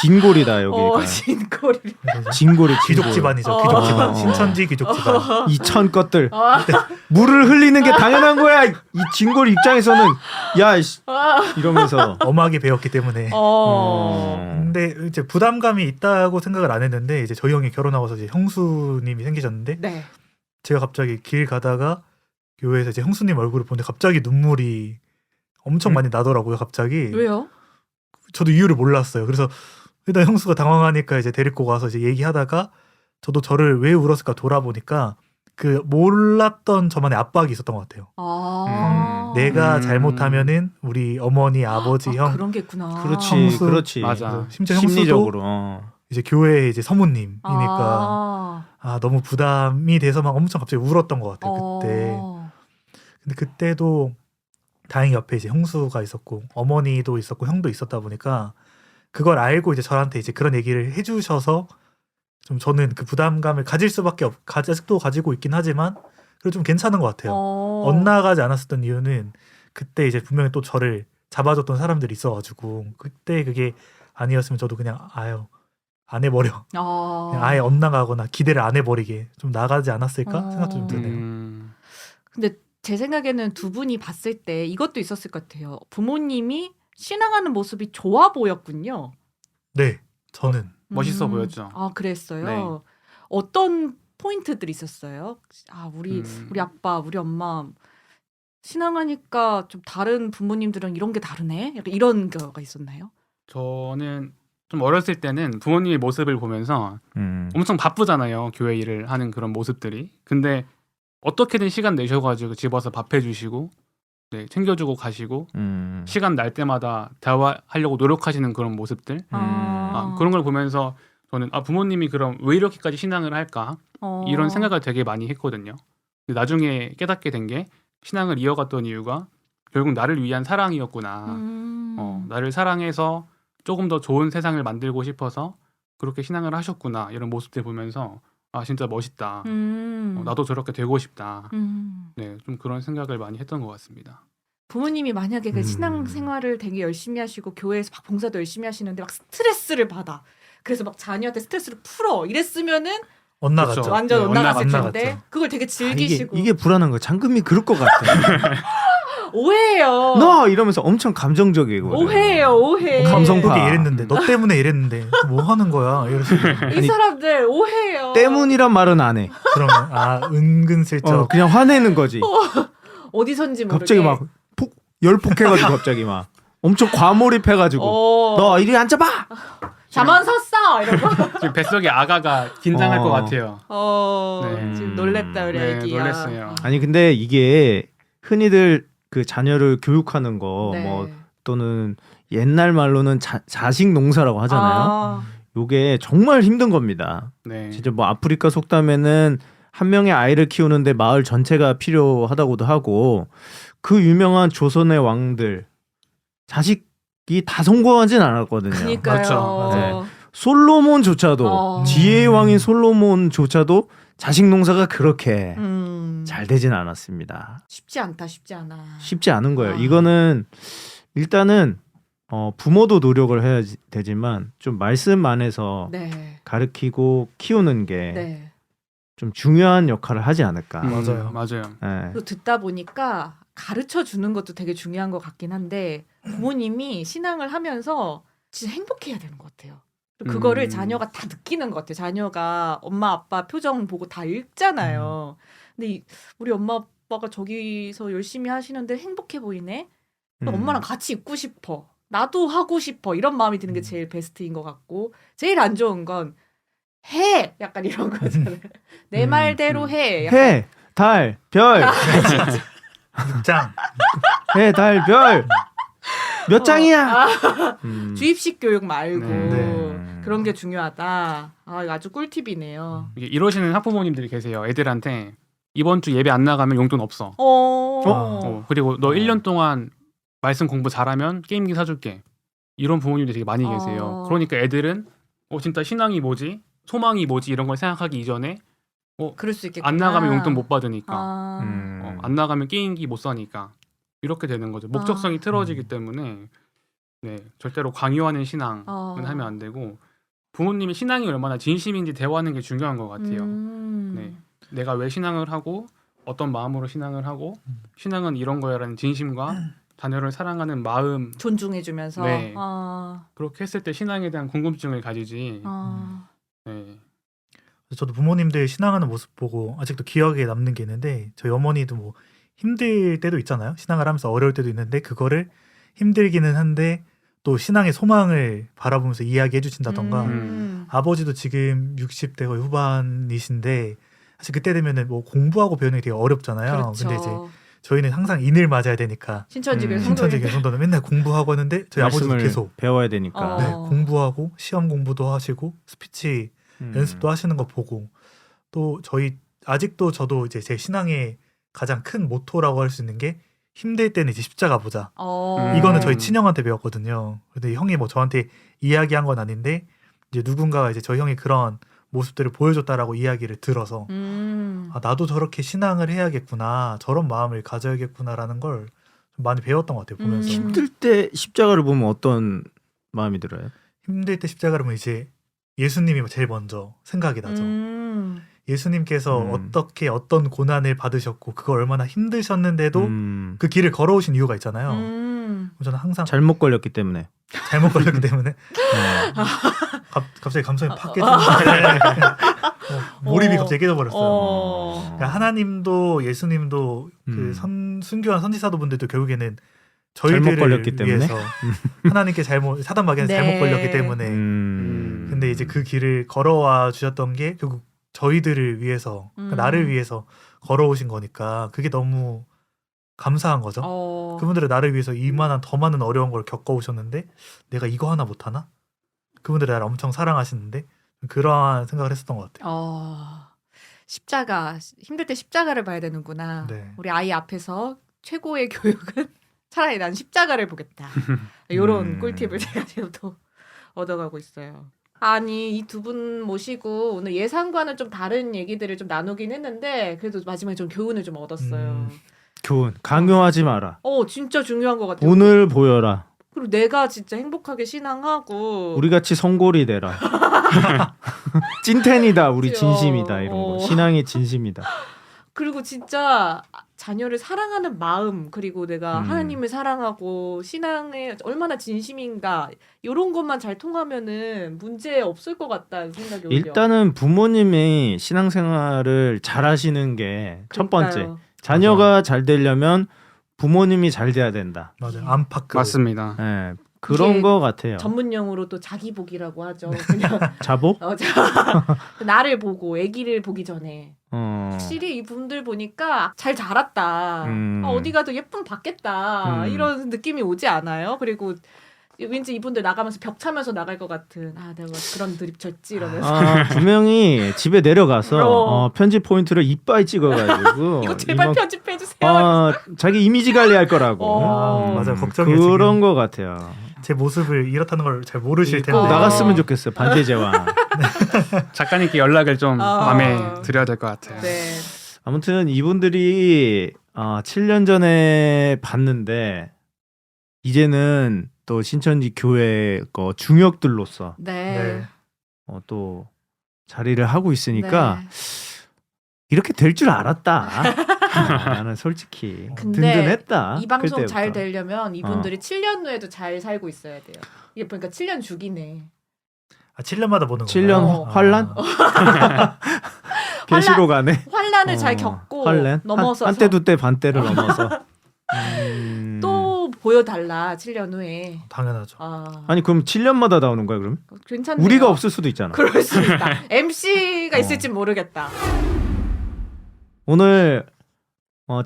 진골이다 여기가. 진거리. 그래서 진골이 귀족 집안이죠. 어. 귀족 집안. 어. 신천지 귀족 집안. 이천 것들 아. 물을 흘리는 게 당연한 거야. 이 진골 입장에서는 야 이씨, 이러면서. 엄하게 배웠기 때문에. 근데 이제 부담감이 있다고 생각을 안 했는데 이제 저희 형이 결혼하고서 이제 형수님이 생기셨는데 네. 제가 갑자기 길 가다가 교회에서 이제 형수님 얼굴을 보는데 갑자기 눈물이 엄청 많이 나더라고요. 갑자기. 왜요? 저도 이유를 몰랐어요. 그래서 일단 형수가 당황하니까 이제 데리고 가서 이제 얘기하다가 저도 저를 왜 울었을까 돌아보니까 그 몰랐던 저만의 압박이 있었던 것 같아요. 아. 내가 음. 잘못하면은 우리 어머니, 아버지, 형 그런 게 있구나. 그렇지, 형수. 그렇지. 맞아. 심지어 형수도 심리적으로. 이제 교회 이제 서무님이니까 아. 너무 부담이 돼서 막 엄청 갑자기 울었던 것 같아요. 그때. 어. 근데 그때도 다행히 옆에 이제 형수가 있었고 어머니도 있었고 형도 있었다 보니까 그걸 알고 이제 저한테 이제 그런 얘기를 해주셔서 좀 저는 그 부담감을 가질 수밖에 아직도 가지고 있긴 하지만 그래도 좀 괜찮은 것 같아요. 엇나가지 않았었던 이유는 그때 이제 분명히 또 저를 잡아줬던 사람들이 있어가지고 그때 그게 아니었으면 저도 그냥 안 해버려. 그냥 아예 엇나가거나 기대를 안 해버리게 좀 나가지 않았을까 생각도 좀 드네요. 근데 제 생각에는 두 분이 봤을 때 이것도 있었을 것 같아요. 부모님이 신앙하는 모습이 좋아 보였군요. 네, 저는 멋있어 보였죠. 아, 그랬어요. 네. 어떤 포인트들이 있었어요? 아, 우리 아빠, 우리 엄마 신앙하니까 좀 다른 부모님들은 이런 게 다르네. 약간 이런 거가 있었나요? 저는 좀 어렸을 때는 부모님의 모습을 보면서 엄청 바쁘잖아요. 교회 일을 하는 그런 모습들이. 근데 어떻게든 시간 내셔가지고 집 와서 밥 해주시고 네, 챙겨주고 가시고 시간 날 때마다 대화하려고 노력하시는 그런 모습들 그런 걸 보면서 저는 부모님이 그럼 왜 이렇게까지 신앙을 할까 이런 생각을 되게 많이 했거든요. 근데 나중에 깨닫게 된 게 신앙을 이어갔던 이유가 결국 나를 위한 사랑이었구나. 나를 사랑해서 조금 더 좋은 세상을 만들고 싶어서 그렇게 신앙을 하셨구나 이런 모습들 보면서 진짜 멋있다. 나도 저렇게 되고 싶다. 네, 좀 그런 생각을 많이 했던 것 같습니다. 부모님이 만약에 그 신앙 생활을 되게 열심히 하시고 교회에서 막 봉사도 열심히 하시는데 막 스트레스를 받아. 그래서 막 자녀한테 스트레스를 풀어. 이랬으면 엇나갔죠. 그렇죠. 완전 네, 엇나갔을 엇나갔죠. 텐데 그걸 되게 즐기시고 이게 불안한 거야. 장금이 그럴 것 같아. 오해예요. 너 이러면서 엄청 감정적이고. 오해예요. 오해. 감성파. 그게 이랬는데 너 때문에 이랬는데 뭐 하는 거야? 이러시고 이 사람들 오해예요. 때문이란 말은 안 해. 그러면 은근슬쩍 그냥 화내는 거지. 어디선지 모르게 갑자기 막 열폭해가지고 갑자기 막 엄청 과몰입해가지고 너 이리 앉아봐. 잠안 섰어 이러고 지금 뱃속에 아가가 긴장할 것 같아요. 네. 지금 놀랬다 우리 네, 애기야. 놀랬어요. 아니 근데 이게 흔히들 그 자녀를 교육하는 거 네. 뭐 또는 옛날 말로는 자식 농사라고 하잖아요. 요게 정말 힘든 겁니다. 네. 진짜 뭐 아프리카 속담에는 한 명의 아이를 키우는데 마을 전체가 필요하다고도 하고 그 유명한 조선의 왕들 자식이 다 성공하진 않았거든요. 그러니까요. 그렇죠. 네. 솔로몬조차도 지혜의 왕인 솔로몬조차도 자식 농사가 그렇게 잘 되진 않았습니다. 쉽지 않다. 쉽지 않아. 쉽지 않은 거예요. 이거는 일단은 부모도 노력을 해야 되지만 좀 말씀 안에서 네. 가르치고 키우는 게 네. 좀 중요한 역할을 하지 않을까. 맞아요. 맞아요. 네. 또 듣다 보니까 가르쳐 주는 것도 되게 중요한 것 같긴 한데 부모님이 신앙을 하면서 진짜 행복해야 되는 것 같아요. 그거를 자녀가 다 느끼는 것 같아요. 자녀가 엄마 아빠 표정 보고 다 읽잖아요. 근데 우리 엄마 아빠가 저기서 열심히 하시는데 행복해 보이네. 엄마랑 같이 있고 싶어. 나도 하고 싶어. 이런 마음이 드는 게 제일 베스트인 것 같고 제일 안 좋은 건 해. 약간 이런 거잖아요. 내 말대로 해. 약간. 해, 달, 별. 6장. 해, 달, 별. 몇 장이야? 주입식 교육 말고 네. 그런 게 중요하다. 이거 아주 꿀팁이네요. 이게 이러시는 학부모님들이 계세요. 애들한테 이번 주 예배 안 나가면 용돈 없어. 그리고 너 1년 동안 말씀 공부 잘하면 게임기 사줄게. 이런 부모님들이 되게 많이 계세요. 그러니까 애들은 진짜 신앙이 뭐지? 소망이 뭐지? 이런 걸 생각하기 이전에 그럴 수 있겠구나. 안 나가면 용돈 못 받으니까 안 나가면 게임기 못 사니까 이렇게 되는 거죠. 목적성이 틀어지기 때문에 네, 절대로 강요하는 신앙은 하면 안 되고 부모님이 신앙이 얼마나 진심인지 대화하는 게 중요한 것 같아요. 네, 내가 왜 신앙을 하고 어떤 마음으로 신앙을 하고 신앙은 이런 거야라는 진심과 자녀를 사랑하는 마음 존중해주면서 네. 그렇게 했을 때 신앙에 대한 궁금증을 가지지. 네. 저도 부모님들 신앙하는 모습 보고 아직도 기억에 남는 게 있는데 저희 어머니도 뭐 힘들 때도 있잖아요. 신앙을 하면서 어려울 때도 있는데 그거를 힘들기는 한데 또 신앙의 소망을 바라보면서 이야기해 주신다던가 아버지도 지금 60대 거의 후반이신데 사실 그때 되면은 뭐 공부하고 배우는 게 되게 어렵잖아요. 그렇죠. 근데 이제 저희는 항상 인을 맞아야 되니까 신천지교회 신천지교회 성도는 맨날 공부하고 하는데 저희 아버지도 말씀을 계속 배워야 되니까. 네, 공부하고 시험 공부도 하시고 스피치 연습도 하시는 거 보고 또 저희 아직도 저도 이제 제 신앙의 가장 큰 모토라고 할 수 있는 게 힘들 때는 이제 십자가 보자. 이거는 저희 친형한테 배웠거든요. 근데 형이 뭐 저한테 이야기한 건 아닌데 이제 누군가가 이제 저희 형이 그런 모습들을 보여줬다라고 이야기를 들어서 나도 저렇게 신앙을 해야겠구나, 저런 마음을 가져야겠구나라는 걸 좀 많이 배웠던 것 같아요. 보면서 힘들 때 십자가를 보면 어떤 마음이 들어요? 힘들 때 십자가를 보면 이제 예수님이 제일 먼저 생각이 나죠. 예수님께서 어떻게 어떤 고난을 받으셨고 그거 얼마나 힘드셨는데도 그 길을 걸어오신 이유가 있잖아요. 저는 항상 잘못 걸렸기 때문에. 잘못 걸렸기 때문에 갑자기 감성이 팍 깨지는데 몰입이 갑자기 깨져버렸어요. 그러니까 하나님도 예수님도 그 순교한 선지사도 분들도 결국에는 저희들을 잘못 걸렸기 때문에? 위해서 하나님께 사단 마귀한테 잘못 걸렸기 때문에 근데 이제 그 길을 걸어와 주셨던 게 결국 저희들을 위해서 그러니까 나를 위해서 걸어오신 거니까 그게 너무 감사한 거죠. 그분들은 나를 위해서 이만한 더 많은 어려운 걸 겪어오셨는데 내가 이거 하나 못하나? 그분들이 나를 엄청 사랑하시는데 그러한 생각을 했었던 것 같아요. 십자가 힘들 때 십자가를 봐야 되는구나. 네. 우리 아이 앞에서 최고의 교육은 차라리 난 십자가를 보겠다. 이런 꿀팁을 제가 지금 또 얻어가고 있어요. 아니 이 두 분 모시고 오늘 예상과는 좀 다른 얘기들을 좀 나누긴 했는데 그래도 마지막에 좀 교훈을 좀 얻었어요. 교훈 강요하지 마라. 진짜 중요한 것 같아요. 오늘 보여라. 그리고 내가 진짜 행복하게 신앙하고 우리같이 성골이 되라. 찐텐이다. 우리 그치요. 진심이다. 이런 거. 신앙의 진심이다. 그리고 진짜 자녀를 사랑하는 마음 그리고 내가 하나님을 사랑하고 신앙에 얼마나 진심인가 이런 것만 잘 통하면은 문제 없을 것 같다는 생각이 오히려. 일단은 부모님이 신앙생활을 잘하시는 게 첫 번째. 그러니까요. 자녀가 잘 되려면 부모님이 잘 돼야 된다. 맞아요. 안팎 맞습니다. 네, 그런 이게 거 같아요. 전문 용어로 또 자기복이라고 하죠. 그냥 자복? 나를 보고 아기를 보기 전에 어. 확실히 이분들 보니까 잘 자랐다. 어디 가도 예쁨 받겠다. 이런 느낌이 오지 않아요? 그리고 왠지 이분들 나가면서 벽 차면서 나갈 것 같은 내가 그런 드립 쳤지 이러면서 분명히 집에 내려가서 편집 포인트를 이빨 찍어가지고 이거 제발 편집해 주세요. 자기 이미지 관리할 거라고. 맞아요. 걱정이에요. 그런 거 같아요. 제 모습을 이렇다는 걸 잘 모르실 텐데 꼭 나갔으면 좋겠어요. 반대 제왕. 작가님께 연락을 좀 마음에 드려야 될 것 같아요. 네. 아무튼 이분들이 7년 전에 봤는데 이제는 또 신천지 교회 중역들로서 네. 또 자리를 하고 있으니까 이렇게 될 줄 알았다. 나는 솔직히 근데 든든했다. 이 방송 잘 그때부터. 되려면 이분들이 7년 후에도 잘 살고 있어야 돼요. 이게 보니까 7년 주기네. 7년마다 보는 거. 7년 어. 환란? 계시로 가네. 환란을 잘 겪고 환란? 넘어서 한때 두때 반때를 넘어서. 또 보여달라 7년 후에. 당연하죠. 아니 그럼 7년마다 나오는 거야 그럼? 괜찮네요. 우리가 없을 수도 있잖아. 그럴 수 있다. MC가 있을지 모르겠다. 오늘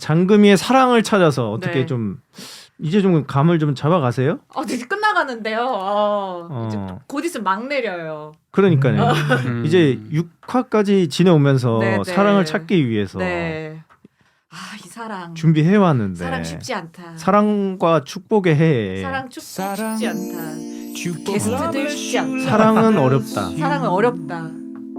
장금이의 사랑을 찾아서 어떻게 네. 좀 이제 좀 감을 좀 잡아가세요? 이제 끝나가는데요. 이제 곧 있으면 막 내려요. 그러니까요. 이제 6화까지 지내오면서 네, 네. 사랑을 찾기 위해서 네. 이 사랑. 준비해 왔는데 사랑 쉽지 않다. 사랑과 축복의 해. 사랑 축복 쉽지 않다. 게스트들 쉽지 않다. 사랑은 어렵다. 사랑은 어렵다.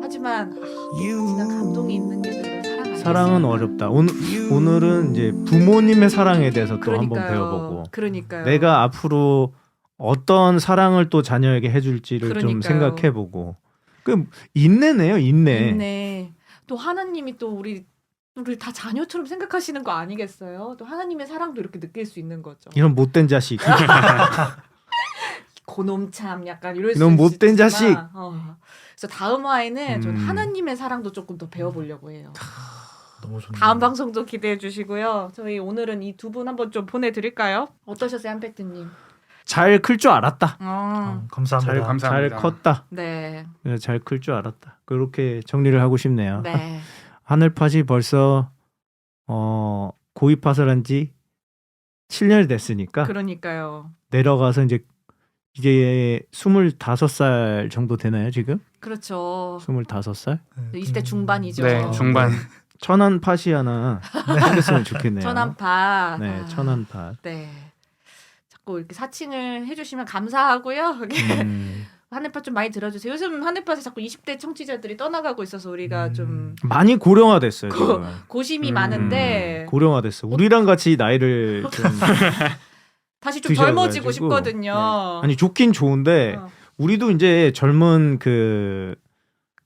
하지만 지난 감동이 있는 게 별로 사랑 아니겠어요. 사랑은 어렵다. 오늘은 이제 부모님의 사랑에 대해서 또 한번 배워보고 그러니까요. 내가 앞으로 어떤 사랑을 또 자녀에게 해줄지를 좀 그러니까요. 생각해보고 그 인내네요, 인내. 있네. 또 하나님이 또 우리 다 자녀처럼 생각하시는 거 아니겠어요? 또 하나님의 사랑도 이렇게 느낄 수 있는 거죠. 이런 못된 자식. 고놈 참 약간 이럴 수 이런 못된 있지만, 자식. 그래서 다음 화에는 전 하나님의 사랑도 조금 더 배워보려고 해요. 너무 좋네요. 다음 방송도 기대해 주시고요. 저희 오늘은 이 두 분 한번 좀 보내드릴까요? 어떠셨어요, 한팩트님? 잘 클 줄 알았다. 감사합니다. 잘 감사합니다. 잘 컸다. 네, 잘 클 줄 알았다. 그렇게 정리를 하고 싶네요. 네. 하늘팟이 벌써 고위팟을 한 지 7년이 됐으니까 그러니까요. 내려가서 이제 25살 정도 되나요 지금? 그렇죠. 25살? 20대 중반이죠. 네, 중반. 천안팟이 하나 생겼으면 좋겠네요. 천안파. 네, 천안팟. 네. 자꾸 이렇게 사칭을 해주시면 감사하고요. 하늘파 좀 많이 들어주세요. 요즘 하늘파에서 자꾸 20대 청취자들이 떠나가고 있어서 우리가 좀 많이 고령화됐어요. 지금. 고심이 많은데 고령화됐어. 우리랑 같이 나이를 좀 다시 좀 드셔가지고. 젊어지고 싶거든요. 아니 좋긴 좋은데 우리도 이제 젊은 그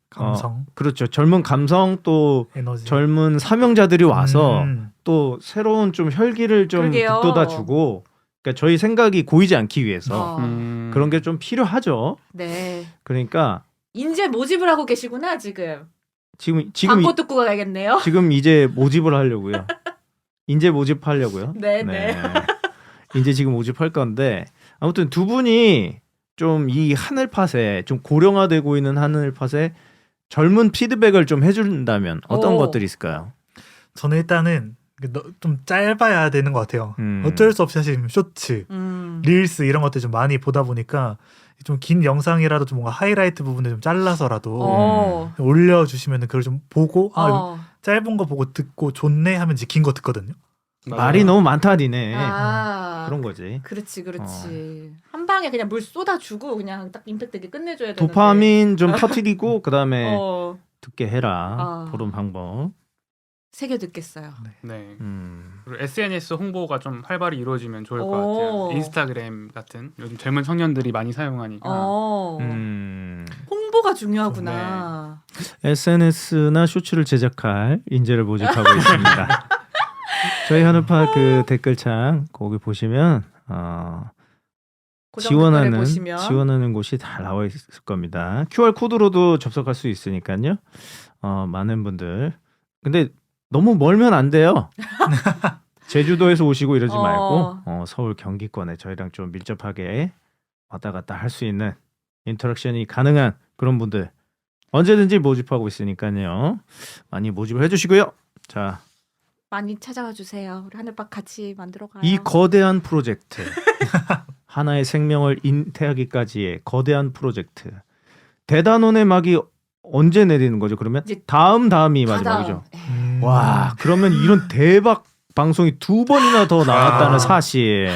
감성, 그렇죠. 젊은 감성 또 에너지. 젊은 사명자들이 와서 또 새로운 좀 혈기를 좀 그러게요. 북돋아주고 그러니까 저희 생각이 고이지 않기 위해서 그런 게 좀 필요하죠. 네. 그러니까 인재 모집을 하고 계시구나 지금. 지금 광고 듣고 가야겠네요. 지금 이제 모집을 하려고요. 인재 모집하려고요. 네네. 인재 지금 모집할 건데 아무튼 두 분이 좀 이 하늘팟에 좀 고령화되고 있는 하늘팟에 젊은 피드백을 좀 해준다면 어떤 것들이 있을까요? 저는 일단은 좀 짧아야 되는 것 같아요. 어쩔 수 없이 사실 쇼츠, 릴스 이런 것들 좀 많이 보다 보니까 좀 긴 영상이라도 좀 뭔가 하이라이트 부분을 좀 잘라서라도 올려주시면 그걸 좀 보고 짧은 거 보고 듣고 좋네 하면 이제 긴 거 듣거든요. 말이 너무 많다 니네. 그런 거지. 그렇지. 한 방에 그냥 물 쏟아주고 그냥 딱 임팩트 있게 끝내줘야 되는데. 도파민 좀 터뜨리고 그다음에 듣게 해라. 그런 방법. 새겨 듣겠어요. 네. 그리고 SNS 홍보가 좀 활발히 이루어지면 좋을 것 같아요. 인스타그램 같은 요즘 젊은 청년들이 많이 사용하니까. 홍보가 중요하구나. SNS나 쇼츠를 제작할 인재를 모집하고 있습니다. 저희 하늘파 그 댓글창 거기 보시면 지원하는 곳이 다 나와 있을 겁니다. QR 코드로도 접속할 수 있으니까요. 많은 분들. 근데 너무 멀면 안 돼요. 제주도에서 오시고 이러지 말고 서울 경기권에 저희랑 좀 밀접하게 왔다 갔다 할 수 있는 인터랙션이 가능한 그런 분들 언제든지 모집하고 있으니까요. 많이 모집을 해주시고요. 자, 많이 찾아와 주세요. 우리 하늘밥 같이 만들어가요. 이 거대한 프로젝트 하나의 생명을 잉태하기까지의 거대한 프로젝트 대단원의 막이 언제 내리는 거죠? 그러면 다음이 마지막이죠. 와, 그러면 이런 대박 방송이 2번이나 더 나왔다는 사실.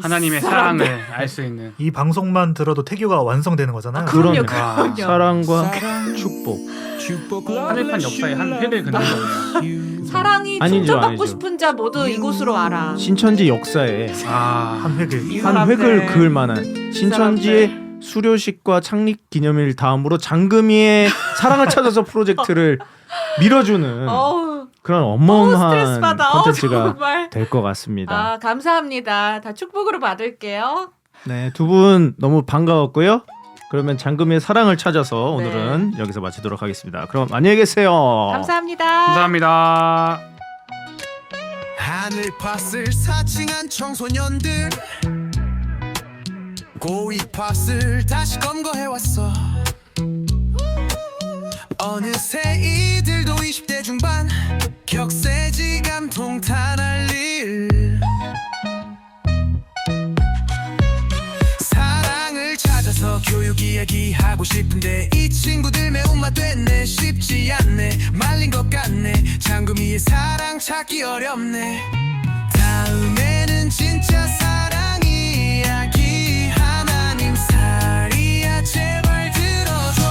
하나님의 사랑을 알 수 있는. 이 방송만 들어도 태교가 완성되는 거잖아요. 그럼요. 사랑과 축복. 하늘판 역사의 한 획을 그는 거예요. 사랑이 충전받고 싶은 자 모두 이곳으로 와라. 신천지 역사에 한 획을 그을 만한 신천지의 수료식과 창립 기념일 다음으로 장금이의 사랑을 찾아서 프로젝트를 밀어주는 그런 스트레스 어마어마한 받아. 콘텐츠가 정말. 될 것 같습니다. 아, 감사합니다. 다 축복으로 받을게요. 네, 두 분 너무 반가웠고요. 그러면 장금이의 사랑을 찾아서 오늘은 여기서 마치도록 하겠습니다. 그럼 안녕히 계세요. 감사합니다. 감사합니다. 하늘팟을 사칭한 청소년들 고이팟을 다시 검거해왔어. 어느새 이들도 20대 중반 격세지감 통탄할 일. 사랑을 찾아서 교육 이야기하고 싶은데 이 친구들 매운맛 됐네. 쉽지 않네. 말린 것 같네. 장금이의 사랑 찾기 어렵네. 다음에는 진짜 사랑 이야기 하나님 살이야 제발 들어줘.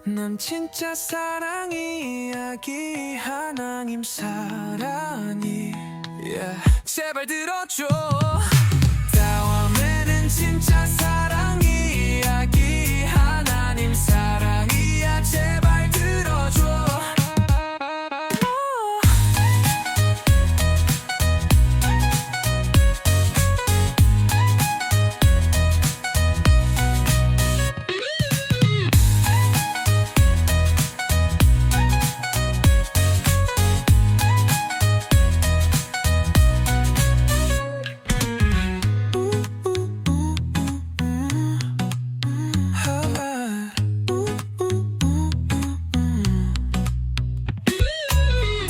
넌 진짜 사랑 이야기 하나님 사랑이 제발 들어줘. 다음에는 진짜 사랑 이야기 하나님 사랑이야 제발 들어줘.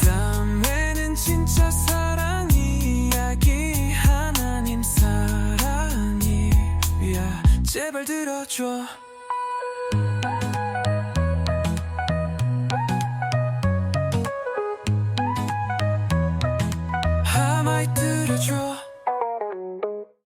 다음에는 진짜 사랑 이야기 하나님 사랑이 제발 들어줘.